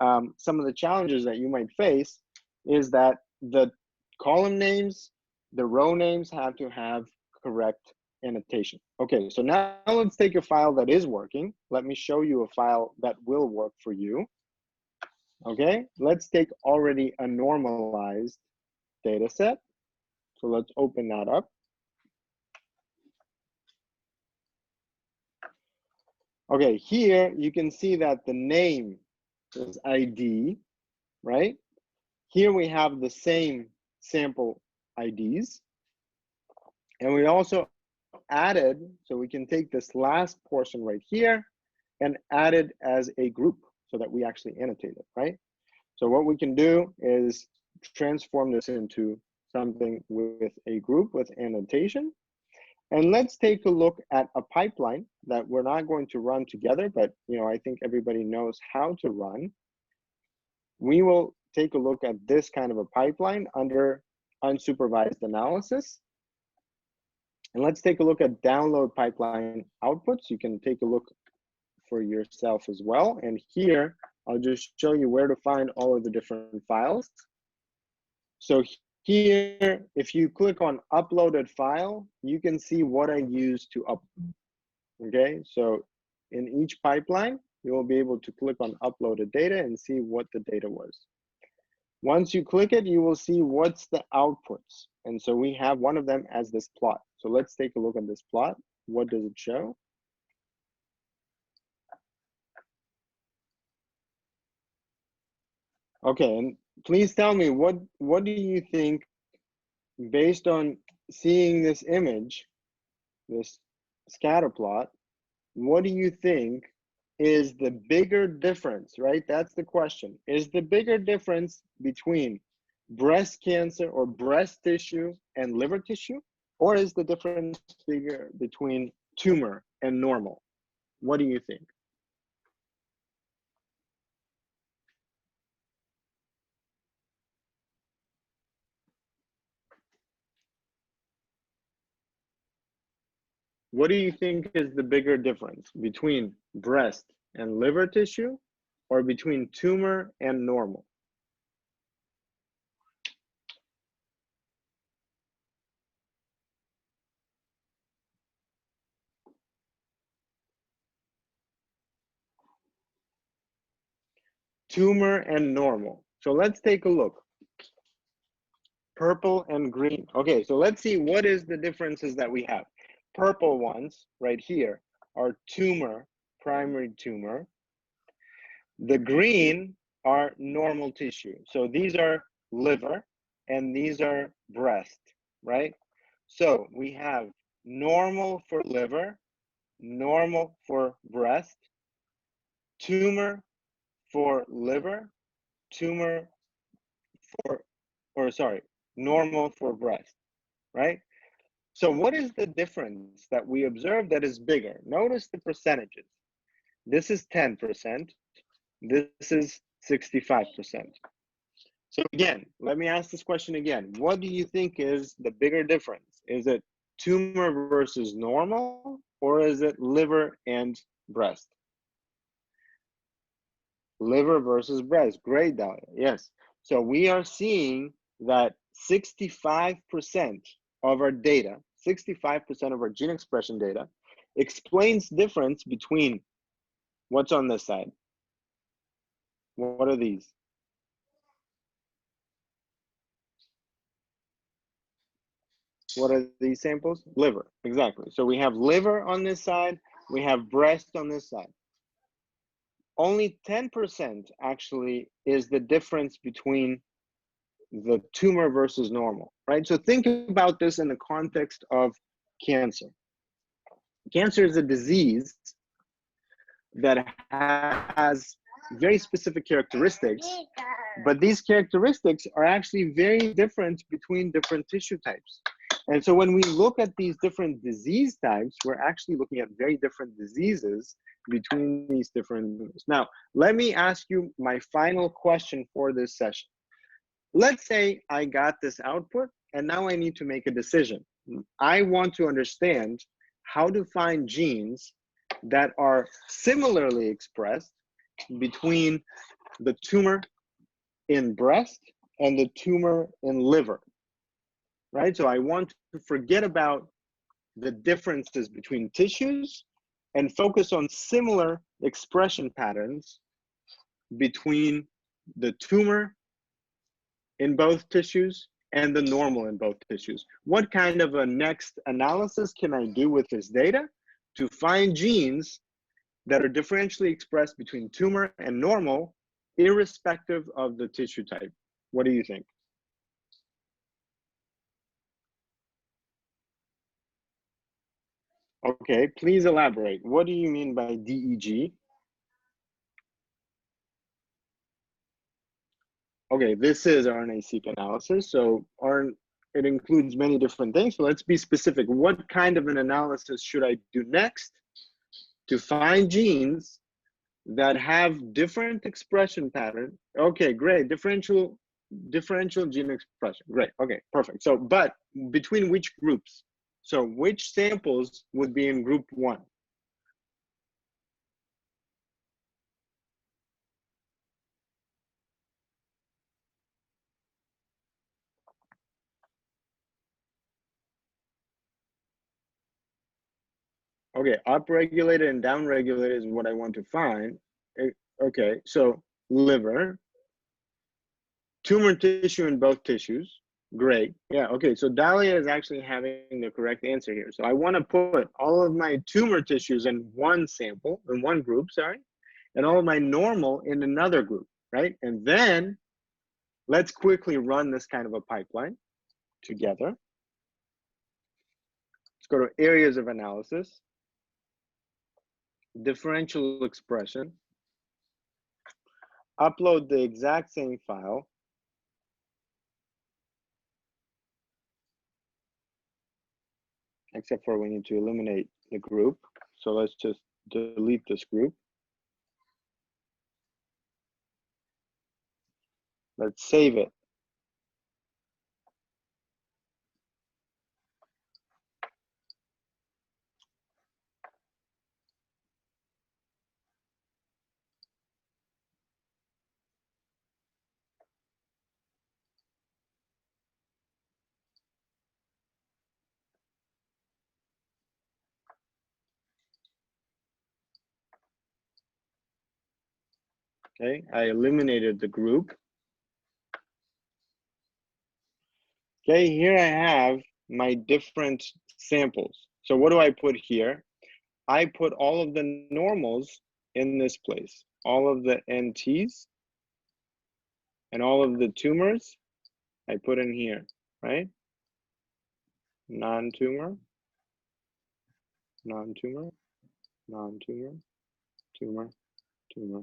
some of the challenges that you might face is that the column names, the row names have to have correct annotation. Okay, so now let's take a file that is working. Let me show you a file that will work for you. Okay, let's take already a normalized data set. So let's open that up. Okay, here you can see that the name is ID, right? Here we have the same sample IDs. And we also added, so we can take this last portion right here and add it as a group so that we actually annotate it, right? So what we can do is transform this into something with a group with annotation. And let's take a look at a pipeline that we're not going to run together, but I think everybody knows how to run. We will take a look at this kind of a pipeline under unsupervised analysis. And let's take a look at download pipeline outputs. You can take a look for yourself as well. And here, I'll just show you where to find all of the different files. So here, if you click on uploaded file, you can see what I used to upload. Okay, so in each pipeline, you will be able to click on uploaded data and see what the data was. Once you click it, you will see what's the outputs. And so we have one of them as this plot. So let's take a look at this plot. What does it show? Okay, and please tell me, what do you think, based on seeing this image, this scatter plot, what do you think is the bigger difference, right? That's the question. Is the bigger difference between breast cancer or breast tissue and liver tissue? Or is the difference bigger between tumor and normal? What do you think? What do you think is the bigger difference between breast and liver tissue, or between tumor and normal? Tumor and normal. So let's take a look. Purple and green. Okay, so let's see what is the differences that we have. Purple ones right here are tumor, primary tumor. The green are normal tissue. So these are liver and these are breast, right? So we have normal for liver, normal for breast, tumor for liver, tumor for, or sorry, normal for breast, right? So what is the difference that we observe that is bigger? Notice the percentages. This is 10%, this is 65%. So again, let me ask this question again. What do you think is the bigger difference? Is it tumor versus normal, or is it liver and breast? Liver versus breast. Great, Dahlia. Yes. So we are seeing that 65% of our data, 65% of our gene expression data explains difference between what's on this side. What are these? What are these samples? Liver, exactly. So we have liver on this side, we have breast on this side. Only 10% actually is the difference between the tumor versus normal, right? So think about this in the context of cancer. Cancer is a disease that has very specific characteristics, but these characteristics are actually very different between different tissue types. And so when we look at these different disease types, we're actually looking at very different diseases between these different groups. Now, let me ask you my final question for this session. Let's say I got this output and now I need to make a decision. I want to understand how to find genes that are similarly expressed between the tumor in breast and the tumor in liver, right? So I want to forget about the differences between tissues and focus on similar expression patterns between the tumor in both tissues and the normal in both tissues. What kind of a next analysis can I do with this data to find genes that are differentially expressed between tumor and normal, irrespective of the tissue type? What do you think? Okay, please elaborate. What do you mean by DEG? Okay, this is RNA-seq analysis. So it includes many different things. So let's be specific. What kind of an analysis should I do next to find genes that have different expression pattern? Okay, great. Differential gene expression. Great. Okay, perfect. So, but between which groups? So which samples would be in group 1? Okay, upregulated and downregulated is what I want to find. Okay, so liver, tumor tissue in both tissues. Great. Yeah, okay, so Dahlia is actually having the correct answer here. So I want to put all of my tumor tissues in one sample, in one group, sorry, and all of my normal in another group, right? And then let's quickly run this kind of a pipeline together. Let's go to areas of analysis, differential expression, upload the exact same file, except for we need to eliminate the group. So let's just delete this group. Let's save it. Okay, I eliminated the group. Okay, here I have my different samples. So what do I put here? I put all of the normals in this place, all of the NTs and all of the tumors I put in here, right? Non-tumor, non-tumor, non-tumor, tumor, tumor,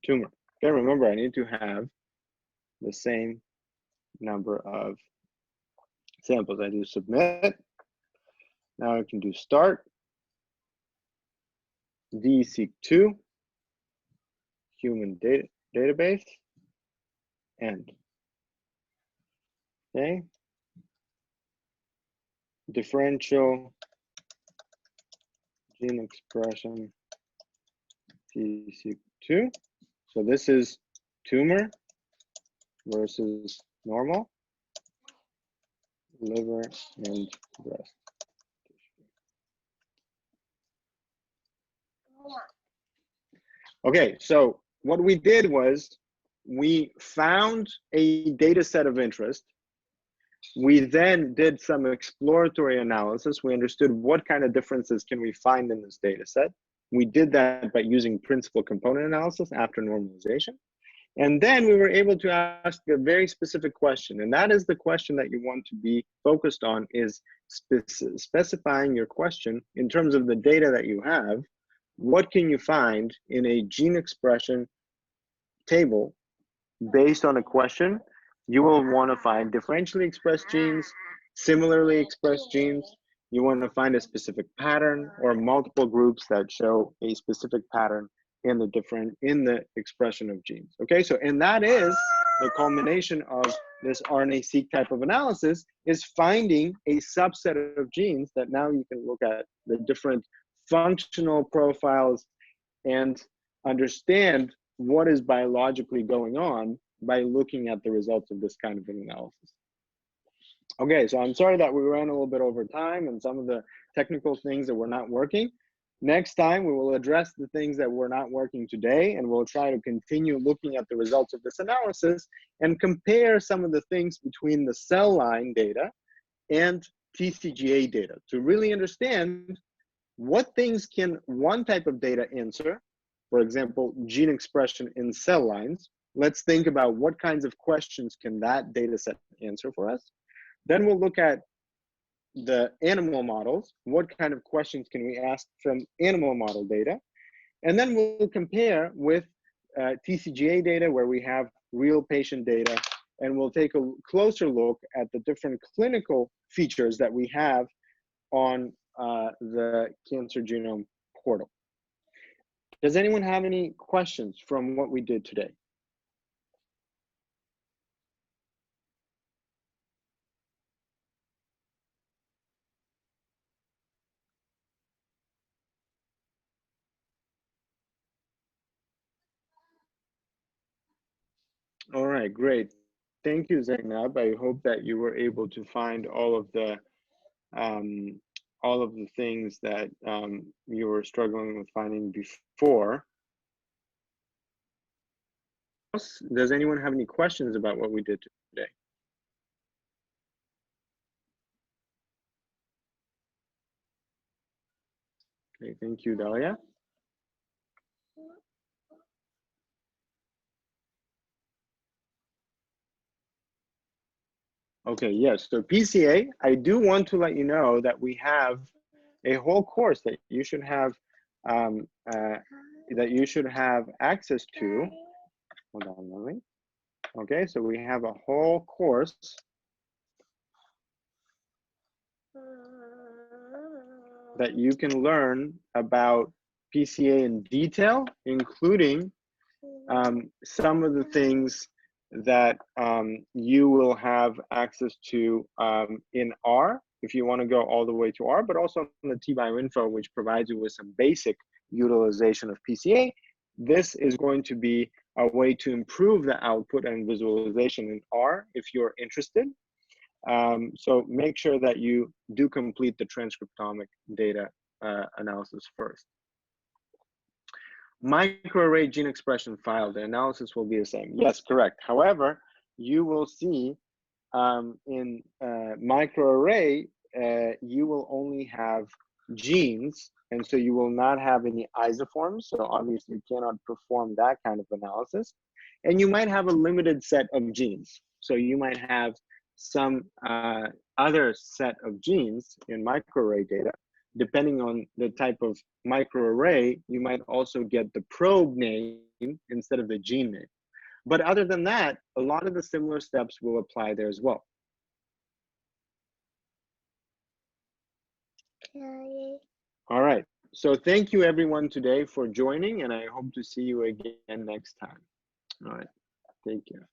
tumor. Okay, remember I need to have the same number of samples. I do submit. Now I can do start, vSeq2, human database, end. Okay, differential gene expression vSeq2. So this is tumor versus normal, liver and breast. Okay, so what we did was we found a data set of interest. We then did some exploratory analysis. We understood what kind of differences can we find in this data set. We did that by using principal component analysis after normalization. And then we were able to ask a very specific question, and that is the question that you want to be focused on, is specifying your question in terms of the data that you have. What can you find in a gene expression table based on a question? You will want to find differentially expressed genes, similarly expressed genes. You want to find a specific pattern or multiple groups that show a specific pattern in the expression of genes. Okay, so and that is the culmination of this RNA-seq type of analysis, is finding a subset of genes that now you can look at the different functional profiles and understand what is biologically going on by looking at the results of this kind of an analysis. Okay, so I'm sorry that we ran a little bit over time and some of the technical things that were not working. Next time, we will address the things that were not working today, and we'll try to continue looking at the results of this analysis and compare some of the things between the cell line data and TCGA data to really understand what things can one type of data answer. For example, gene expression in cell lines. Let's think about what kinds of questions can that data set answer for us. Then we'll look at the animal models. What kind of questions can we ask from animal model data? And then we'll compare with TCGA data, where we have real patient data, and we'll take a closer look at the different clinical features that we have on the Cancer Genome Portal. Does anyone have any questions from what we did today? All right, great. Thank you, Zainab. I hope that you were able to find all of the things that you were struggling with finding before. Does anyone have any questions about what we did today? Okay, thank you, Dalia. Okay, yes, so PCA, I do want to let you know that we have a whole course that you should have access to. Hold on, Lily. Okay, so we have a whole course that you can learn about PCA in detail, including some of the things that you will have access to in R, if you want to go all the way to R, but also in the TBioInfo, which provides you with some basic utilization of PCA. This is going to be a way to improve the output and visualization in R if you're interested. So make sure that you do complete the transcriptomic data analysis first. Microarray gene expression file, the analysis will be the same. Yes, correct. However, you will see in microarray, you will only have genes, and so you will not have any isoforms. So obviously, you cannot perform that kind of analysis. And you might have a limited set of genes. So you might have some other set of genes in microarray data. Depending on the type of microarray, you might also get the probe name instead of the gene name. But other than that, a lot of the similar steps will apply there as well. All right. So thank you everyone today for joining, and I hope to see you again next time. All right. Take care.